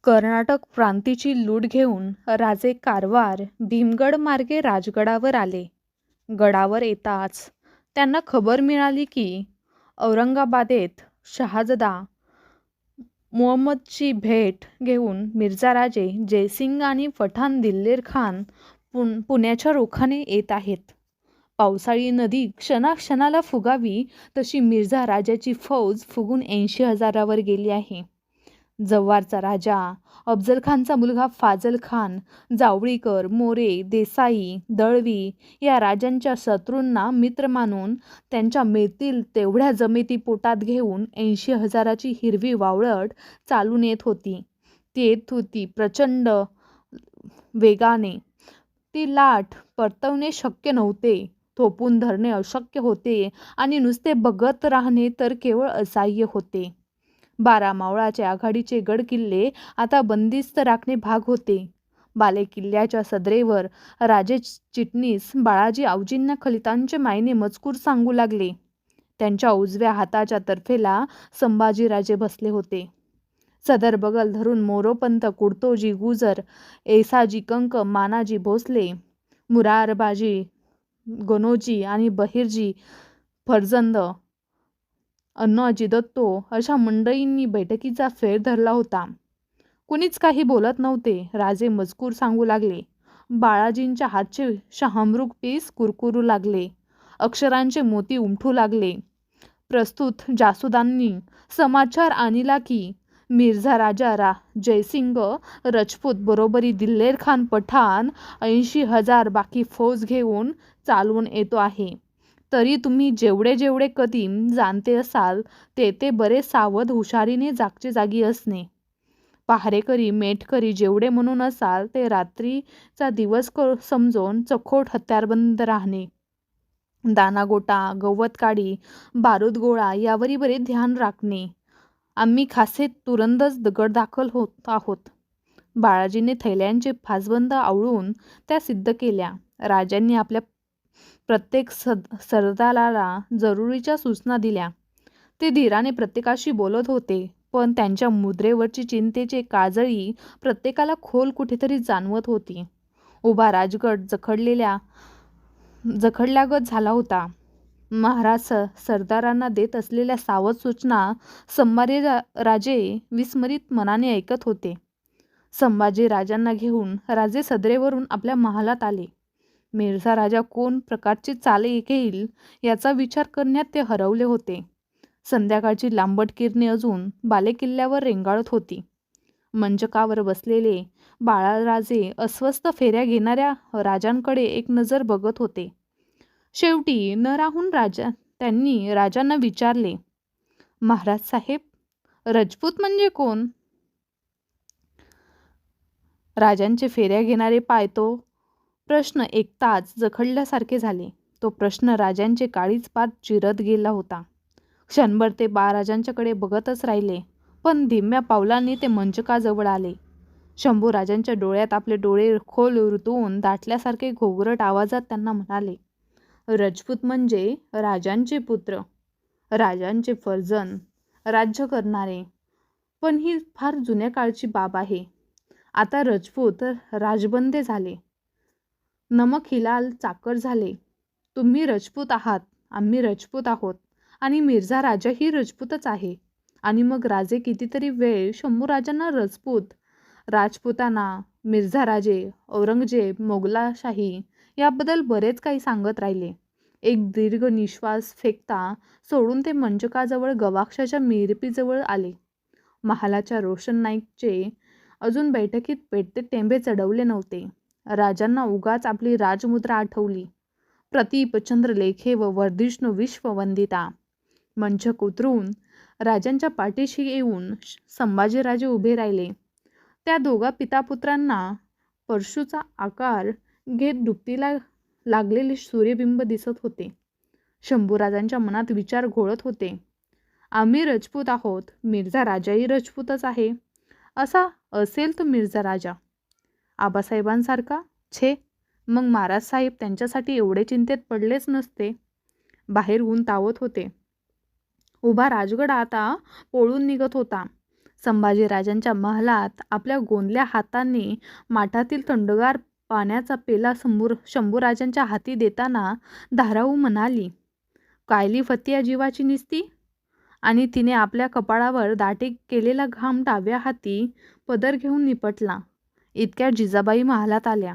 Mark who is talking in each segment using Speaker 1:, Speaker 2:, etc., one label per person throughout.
Speaker 1: कर्नाटक प्रांतीची लूट घेऊन राजे कारवार भीमगड मार्गे राजगडावर आले. गडावर येताच त्यांना खबर मिळाली की औरंगाबादेत शहाजदा मुहम्मदची भेट घेऊन मिर्झाराजे जयसिंग आणि पठाण दिलेर खान पुण्याच्या रोखाने येत आहेत. पावसाळी नदी क्षणाक्षणाला फुगावी तशी मिर्झा राजाची फौज फुगून 80,000वर गेली आहे. जव्हारचा राजा, अफजलखानचा मुलगा फाजल खान, जावळीकर, मोरे, देसाई, दळवी या राजांच्या शत्रूंना मित्र मानून त्यांच्या मिळतील तेवढ्या जमेती पोटात घेऊन 80,000ची हिरवी वावळट चालून येत होती. ती येत होती प्रचंड वेगाने. ती लाट परतवणे शक्य नव्हते, थोपून धरणे अशक्य होते आणि नुसते बघत राहणे तर केवळ असह्य होते. 12 मावळाचे आघाडीचे गड किल्ले आता बंदिस्त राखणे भाग होते. बालेकिल्ल्याच्या सदरेवर राजे चिटणीस बाळाजी आवजींना खलितांचे मायने मजकूर सांगू लागले. त्यांच्या उजव्या हाताच्या तर्फेला संभाजीराजे बसले होते. सदर बगल धरून मोरोपंत, कुडतोजी गुजर, येसाजी कंक, मानाजी भोसले, मुरारबाजी गणोजी आणि बहिर्जी फर्जंद, अण्णाजी दत्तो अशा मंडळींनी बैठकीचा फेर धरला होता. कुणीच काही बोलत नव्हते. राजे मजकूर सांगू लागले. बाळाजींच्या हातचे शहामृग पीस कुरकुरू लागले. अक्षरांचे मोती उमटू लागले. प्रस्तुत जासुदांनी समाचार आणला की मिर्झा राजा जयसिंग रजपूत बरोबरी दिलेर खान पठाण 80,000 बाकी फौज घेऊन चालवून येतो आहे. तरी तुम्ही जेवढे जेवढे कदीम जाणते असाल ते बरे सावध हुशारीने जागचे जागी असणे. पहारेकरी मेटकरी जेवढे म्हणून असाल ते रात्रीचा दिवस समजून चखोट हत्यारबंद राहणे. दानागोटा, गवतकाडी, बारूद गोळा यावरी बरे ध्यान राखणे. आम्ही खासे तुरंतच गडदाखल होत आहोत. बाळाजीने थैल्यांचे फासबंद आवळून त्या सिद्ध केल्या. राजांनी आपल्या प्रत्येक सरदाराला जरुरीच्या सूचना दिल्या. ते धीराने प्रत्येकाशी बोलत होते, पण त्यांच्या मुद्रेवरची चिंतेची काजळी प्रत्येकाला खोल कुठेतरी जाणवत होती. उभा राजगड जखडल्यागत झाला होता. महाराज सरदारांना देत असलेल्या सावध सूचना संभाजीराजे विस्मरित मनाने ऐकत होते. संभाजी राजांना घेऊन राजे सदरेवरून आपल्या महालात आले. मिर्झा राजा कोण प्रकारची चाले घेईल याचा विचार करण्यात ते हरवले होते. संध्याकाळची लांबट किरणे अजून बालेकिल्ल्यावर रेंगाळत होती. मंचकावर बसलेले बाळाराजे अस्वस्थ फेऱ्या घेणाऱ्या राजांकडे एक नजर बघत होते. शेवटी न राहून त्यांनी राजांना विचारले, महाराज साहेब, रजपूत म्हणजे कोण? राजांचे फेऱ्या घेणारे पाय तो प्रश्न ऐकताच जखडल्यासारखे झाले. तो प्रश्न राजांचे काळीज पार चिरत गेला होता. क्षणभर ते राजांच्याकडे बघतच राहिले, पण धीम्या पावलांनी ते मंचकाजवळ आले. शंभू राजांच्या डोळ्यात आपले डोळे खोल रुतवून दाटल्यासारखे घोगरट आवाजात त्यांना म्हणाले, रजपूत म्हणजे राजांचे पुत्र, राजांचे फर्जंद, राज्य करणारे. पण ही फार जुन्या काळची बाब आहे. आता रजपूत राजबंदे झाले, नमक हिलाल चाकर झाले. तुम्ही रजपूत आहात, आम्ही रजपूत आहोत आणि मिर्झा राजाही रजपूतच आहे. आणि मग राजे कितीतरी वेळ शंभूराजांना राजपुताना, मिर्झा राजे, औरंगजेब, मोगलाशाही याबद्दल बरेच काही सांगत राहिले. एक दीर्घ निश्वास फेकता सोडून ते मंचकाजवळ गवाक्षाच्या मिरपीजवळ आले. महालाच्या रोशन नाईकचे अजून बैठकीत पेटते टेंबे चढवले नव्हते. राजांना उगाच आपली राजमुद्रा आठवली. प्रतीप, चंद्रलेखे व वर्धिष्णू विश्ववंदिता. मंचक उतरून राजांच्या पाठीशी येऊन संभाजीराजे उभे राहिले. त्या दोघा पितापुत्रांना परशूचा आकार घेत डुबतीला लागलेले सूर्यबिंब दिसत होते. शंभूराजांच्या मनात विचार घोळत होते. आम्ही रजपूत आहोत, मिर्झा राजाही रजपूतच आहे. असा असेल तो मिर्झा राजा आबासाहेबांसारखा? छे, मग महाराज साहेब त्यांच्यासाठी एवढे चिंतेत पडलेच नसते. बाहेर ऊन तावत होते. उभा राजगड आता पोळून निघत होता. संभाजीराजांच्या महालात आपल्या गोंदल्या हाताने माठातील थंडगार पाण्याचा पेला शंभूराजांच्या हाती देताना धाराऊ म्हणाली, "कायली फतिया जीवाची निस्ती?" आणि तिने आपल्या कपाळावर दाटे केलेला घाम डाव्या हाती पदर घेऊन निपटला. इतक्या जिजाबाई महालात आल्या.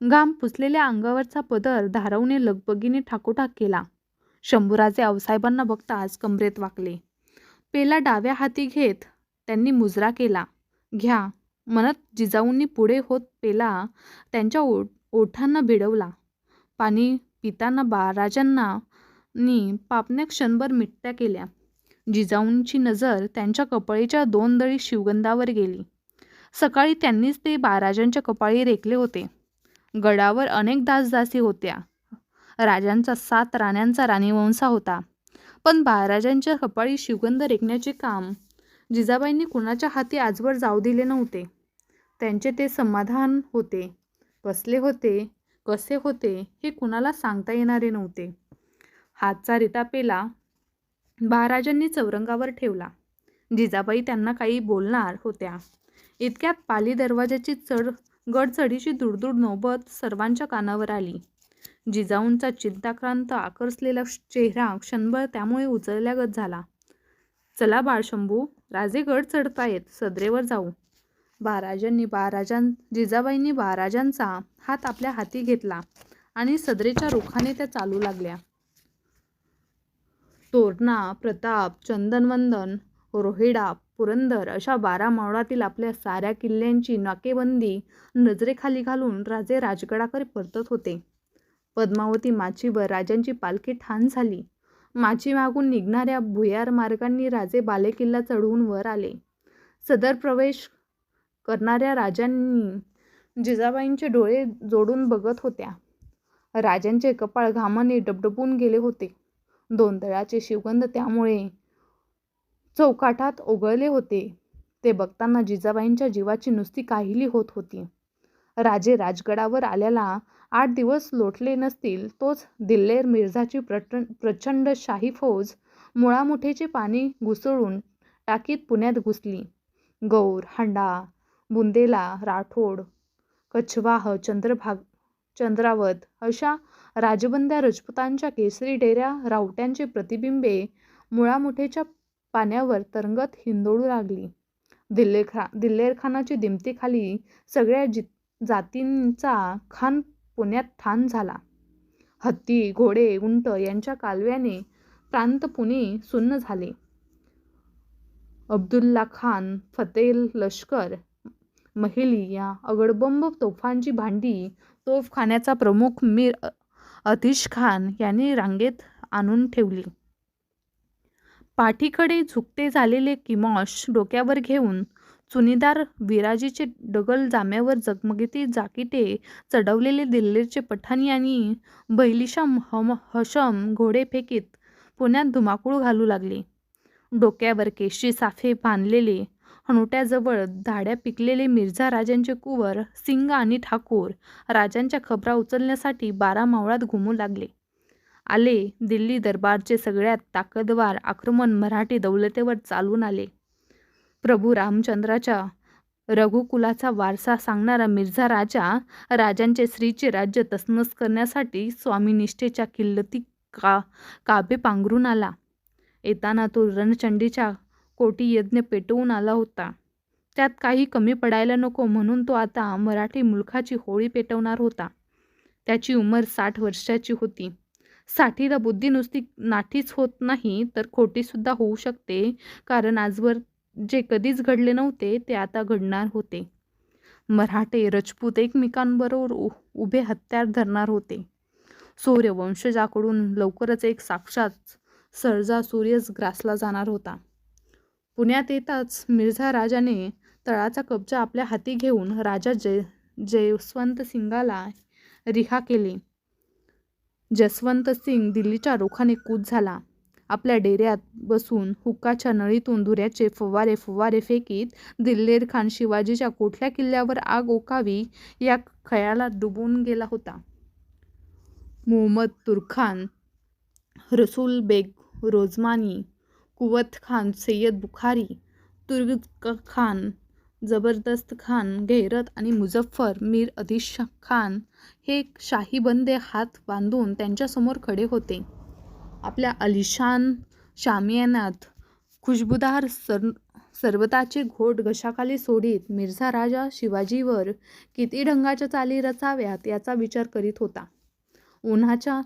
Speaker 1: घाम पुसलेल्या अंगावरचा पदर धाराऊने लगबगीने ठाकोठाक केला. शंभूराजे आऊसाहेबांना बघताच कमरेत वाकले. पेला डाव्या हाती घेत त्यांनी मुजरा केला. "घ्या" म्हणत जिजाऊंनी पुढे होत पेला त्यांच्या ओठांना भिडवला. पाणी पिताना राजांना पापण्या क्षणभर मिट्ट्या केल्या. जिजाऊंची नजर त्यांच्या कपाळीच्या 2 दळी शिवगंधावर गेली. सकाळी त्यांनीच ते राजांच्या कपाळी रेखले होते. गडावर अनेक दासदासी होत्या. राजांचा 7 राण्यांचा राणीवंशा होता. पण राजांच्या कपाळी शिवगंध रेखण्याचे काम जिजाबाईंनी कुणाच्या हाती आजवर जाऊ दिले नव्हते. त्यांचे ते समाधान होते. कसले होते, कसे होते हे कुणाला सांगता येणारे नव्हते. हातचा रिटा पेला महाराजांनी चौरंगावर ठेवला. जिजाबाई त्यांना काही बोलणार होत्या. इतक्यात पाली दरवाजाची गडचढीची दुडदुड नौबत सर्वांच्या कानावर आली. जिजाऊंचा चिंताक्रांत आकसलेला चेहरा क्षणभर त्यामुळे उचलल्यागत झाला. "चला बाळ शंभू, राजे गड चढतायत, सदरेवर जाऊ." जिजाबाईंनी महाराजांचा हात आपल्या हाती घेतला आणि सदरेच्या रुखाने त्या चालू लागल्या. तोरणा, प्रताप, चंदनवंदन, रोहिडा, पुरंदर अशा 12 मावळातील आपल्या साऱ्या किल्ल्यांची नाकेबंदी नजरेखाली घालून राजे राजगडाकडे परतत होते. पद्मावती माचीवर राजांची पालखी ठाण झाली. माची मागून निघणाऱ्या भुयार मार्गांनी राजे बालेकिल्ला चढवून वर आले. सदर प्रवेश करणाऱ्या राजांनी जिजाबाईंचे डोळे जोडून बघत होत्या. राजांचे कपाळ घामाने डबडबून गेले होते. 2 दळाचे शिवगंध त्यामुळे चौकाठात ओघळले होते. ते बघताना जिजाबाईंच्या जीवाची नुसती काहिली होत होती. राजे राजगडावर आल्याला 8 दिवस लोटले नसतील तोच दिल्लेर मिर्झाची प्रचंड शाही फौज मुळामुठेचे पाणी घुसळून टाकीत पुण्यात घुसली. गौर, हांडा, बुंदेला, राठोड, कछवाह, चंद्रावत अशा राजबंद्या राजपुतांच्या केसरी डेऱ्या रावट्यांचे प्रतिबिंबे मुळामुठेच्या पाण्यावर तरंगत हिंदोळू लागली. दिल्लेरखानाची दिमतीखाली सगळ्या जातींचा खान पुण्यात ठाण झाला. हत्ती, घोडे, उंट यांच्या कालव्याने प्रांत पुणे सुन्न झाले. अब्दुल्ला खान, फतेल लष्कर, महिली या अगडबंब तोफांची भांडी तोफखान्याचा प्रमुख मीर अतिश खान यांनी रांगेत आणून ठेवली. पाठीकडे झुकते झालेले किमॉश डोक्यावर घेऊन चुनीदार विराजीचे डगल जाम्यावर झगमगती जाकिटे चढवलेले दिल्लीरचे पठाण आणि बैलिशा हशम घोडे फेकीत पुण्यात धुमाकूळ घालू लागले. डोक्यावर केशरी साफे बांधलेले, हनुट्याजवळ धाड्या पिकलेले मिर्झा राजांचे कुंवर, सिंग आणि ठाकूर राजांच्या खबरा उचलण्यासाठी 12 मावळात घुमू लागले. आले. दिल्ली दरबारचे सगळ्यात ताकदवार आक्रमण मराठी दौलतेवर चालून आले. प्रभू रामचंद्राच्या रघुकुलाचा वारसा सांगणारा मिर्झा राजांचे स्त्रीचे राज्य तसनस करण्यासाठी स्वामीनिष्ठेच्या किल्लती काबे पांघरून आला. येताना तो रणचंडीच्या कोटी यज्ञ पेटवून आला होता. त्यात काही कमी पडायला नको म्हणून तो आता मराठी मुलखाची होळी पेटवणार होता. त्याची उंमर 60 वर्षाची होती. 60ला बुद्धी नुसती नाठीच होत नाही तर खोटीसुद्धा होऊ शकते, कारण आजवर जे कधीच घडले नव्हते ते आता घडणार होते. मराठे राजपूत एकमेकांबरोबर उभे हत्यार धरणार होते. सूर्यवंशजाकडून लवकरच एक साक्षात सर्जा सूर्यच ग्रासला जाणार होता. पुण्यात येताच मिर्झा राजाने तळाचा कब्जा आपल्या हाती घेऊन राजा जसवंत सिंगाला रिहा केले. जसवंत सिंग दिल्लीच्या रोखाने कूच झाला. आपल्या डेऱ्यात बसून हुक्काच्या नळीतून धुऱ्याचे फवारे फेकीत दिल्लेर खान शिवाजीच्या कुठल्या किल्ल्यावर आग ओकावी या खयालात डुबून गेला होता. मुहम्मद तुर्खान, रसूल बेग रोजमानी, कुवत खान, सय्यद बुखारी, तुर्क खान, जबरदस्त खान, गैरत आणि मुझफ्फर मीर अदिश खान हे शाही बंदे हात बांधून त्यांच्यासमोर खडे होते. आपल्या आलिशान शामियानात खुशबुदार सरबताचे घोट घशाखाली सोडीत मिर्झा राजा शिवाजीवर किती ढंगाच्या चाली रचाव्यात याचा विचार करीत होता. उन्हाच्या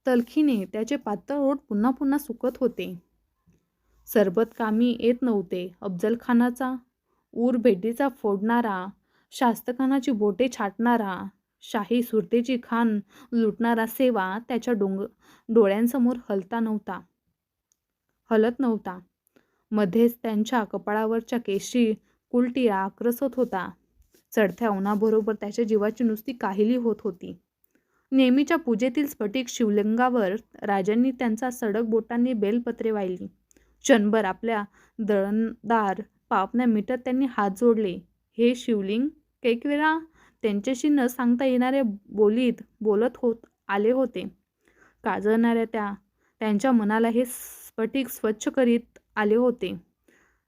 Speaker 1: तलखीने त्याचे पातळ ओठ पुन्हा पुन्हा सुकत होते. सरबत कामी येत नव्हते. अफजलखानाचा ऊर भेटीचा फोडणारा, शास्तखानाची बोटे छाटणारा, शाही सुरतेची खान लुटणारा सेवा त्याच्या डोळ्यांसमोर हलत नव्हता. मध्येच त्यांच्या कपाळावरच्या केशरी कुलटिया आकसत होता. चढत्या उन्हाबरोबर त्याच्या जीवाची नुसती काहिली होत होती. नेहमीच्या पूजेतील स्फटिक शिवलिंगावर राजांनी त्यांचा सडक बोटांनी बेलपत्रे वाहिली. क्षणभर आपल्या दळणदार पापण्या मिटत त्यांनी हात जोडले. हे शिवलिंग कैक वेळा त्यांच्याशी न सांगता येणाऱ्या बोलीत बोलत आले होते. काजळणाऱ्या त्यांच्या मनाला हे स्फटिक स्वच्छ करीत आले होते.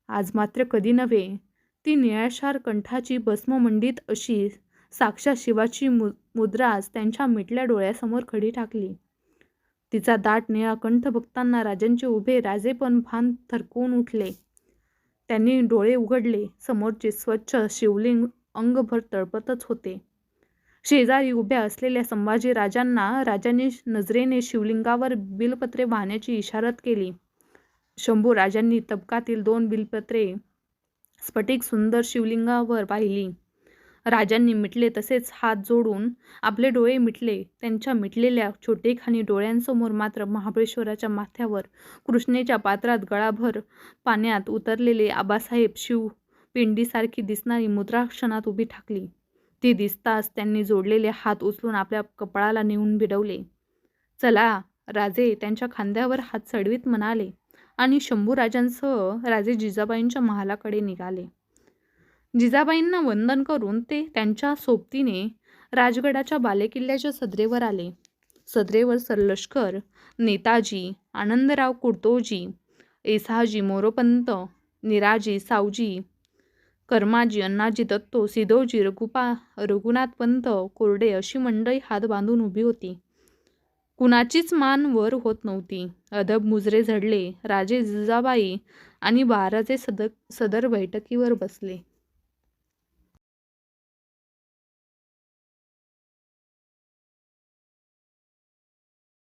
Speaker 1: आज मात्र कधी नव्हे. ती निळाशार कंठाची भस्ममंडित अशी साक्षात शिवाची मुद्राच त्यांच्या मिटल्या डोळ्यासमोर खडी ठाकली. तिचा दाट निळा कंठ बघताना राजांचे उभे राजे पण भान थरकवून उठले. त्यांनी डोळे उघडले. समोरचे स्वच्छ शिवलिंग अंगभर तळपतच होते. शेजारी उभ्या असलेल्या संभाजी राजांनी नजरेने शिवलिंगावर बिलपत्रे वाहण्याची इशारत केली. शंभू राजांनी तबकातील 2 बिलपत्रे स्फटिक सुंदर शिवलिंगावर पाहिली. राजांनी मिटले तसेच हात जोडून आपले डोळे मिटले. त्यांच्या मिटलेल्या छोटेखानी डोळ्यांसमोर मात्र महाबळेश्वराच्या माथ्यावर कृष्णेच्या पात्रात गळाभर पाण्यात उतरलेले आबासाहेब शिवपिंडीसारखी दिसणारी मुद्रा क्षणात उभी ठाकली. ती दिसताच त्यांनी जोडलेले हात उचलून आपल्या कपाळाला नेऊन भिडवले. चला राजे त्यांच्या खांद्यावर हात चढवीत म्हणाले आणि शंभूराजांसह राजे जिजाबाईंच्या महालाकडे निघाले. जिजाबाईंना वंदन करून ते त्यांच्या सोबतीने राजगडाच्या बालेकिल्ल्याच्या सदरेवर आले. सदरेवर सरलष्कर नेताजी, आनंदराव कुडतोजी, येसाजी मोरोपंत, निराजी सावजी, कर्माजी, अण्णाजी दत्तो, सिधोजी, रघुनाथपंत कोरडे अशी मंडळी हात बांधून उभी होती. कुणाचीच मान वर होत नव्हती. अदब मुजरे झडले. राजे जिजाबाई आणि 12चे सदर बैठकीवर बसले.